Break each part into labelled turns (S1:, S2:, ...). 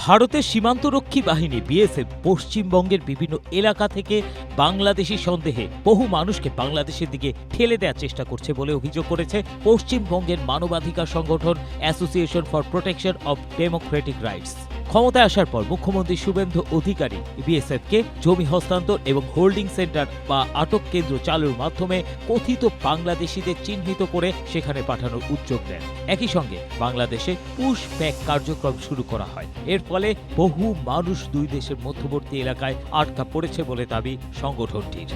S1: ভারতের সীমান্তরক্ষী বাহিনী বিএসএফ পশ্চিমবঙ্গের বিভিন্ন এলাকা থেকে বাংলাদেশি সন্দেহে বহু মানুষকে বাংলাদেশের দিকে ঠেলে দেওয়ার চেষ্টা করছে বলে অভিযোগ করেছে পশ্চিমবঙ্গের মানবাধিকার সংগঠন association for protection of Democratic rights. ক্ষমতায় আসার পর মুখ্যমন্ত্রী শুভেন্দু অধিকারী বিএসএফকে জমি হস্তান্তর এবং হোল্ডিং সেন্টার বা আটক কেন্দ্র চালুর মাধ্যমে কথিত বাংলাদেশিদের চিহ্নিত করে সেখানে পাঠানোর উদ্যোগ নেন। একই সঙ্গে বাংলাদেশে পুশ ব্যাক কার্যক্রম শুরু করা হয়। এর ফলে বহু মানুষ দুই দেশের মধ্যবর্তী এলাকায় আটকা পড়েছে বলে দাবি সংগঠনটির।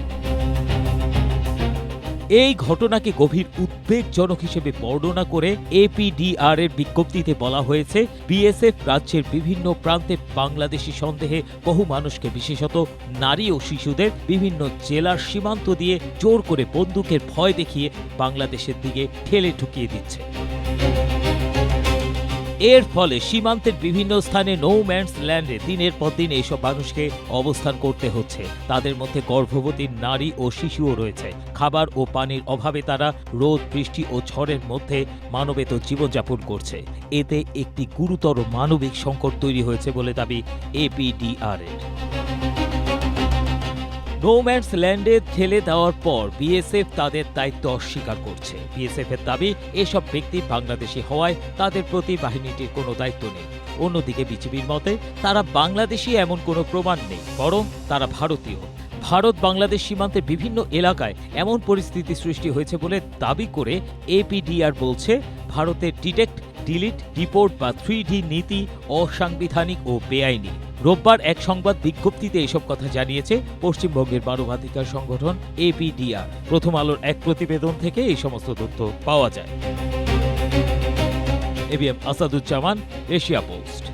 S1: এই ঘটনাকে গভীর উদ্বেগজনক হিসেবে বর্ণনা করে এপিডিআর এর বিজ্ঞপ্তিতে বলা হয়েছে, বিএসএফ রাজ্যের বিভিন্ন প্রান্তে বাংলাদেশি সন্দেহে বহু মানুষকে, বিশেষত নারী ও শিশুদের বিভিন্ন জেলার সীমান্ত দিয়ে জোর করে বন্দুকের ভয় দেখিয়ে বাংলাদেশের দিকে ঠেলে ঢুকিয়ে দিচ্ছে। এর ফলে সীমান্তের বিভিন্ন স্থানে নো ম্যানস ল্যান্ডে দিনের পর দিন এইসব মানুষকে অবস্থান করতে হচ্ছে। তাদের মধ্যে গর্ভবতী নারী ও শিশুও রয়েছে। খাবার ও পানির অভাবে তারা রোদ, বৃষ্টি ও ঝড়ের মধ্যে মানবেতর জীবনযাপন করছে। এতে একটি গুরুতর মানবিক সংকট তৈরি হয়েছে বলে দাবি এপিডিআর এর। নো ম্যানস ল্যান্ডে ঠেলে দেওয়ার পর বিএসএফ তাদের দায়িত্ব অস্বীকার করছে। বিএসএফ এর দাবি, এসব ব্যক্তি বাংলাদেশি হওয়ায় তাদের প্রতি বাহিনীটির কোনো দায়িত্ব নেই। অন্যদিকে বিজিবির মতে তারা বাংলাদেশি এমন কোনো প্রমাণ নেই, বরং তারা ভারতীয়। ভারত বাংলাদেশ সীমান্তের বিভিন্ন এলাকায় এমন পরিস্থিতি সৃষ্টি হয়েছে বলে দাবি করে এপিডিআর বলছে, ভারতের ডিটেক্ট, ডিলিট, রিপোর্ট বা 3D নীতি অসাংবিধানিক ও বেআইনি। রোববার এক সংবাদ বিজ্ঞপ্তিতে এসব কথা জানিয়েছে পশ্চিমবঙ্গের মানবাধিকার সংগঠন এপিডিআর। প্রথম আলোর এক প্রতিবেদন থেকে এই সমস্ত তথ্য পাওয়া যায়। ABM Asaduzzaman, Asia post.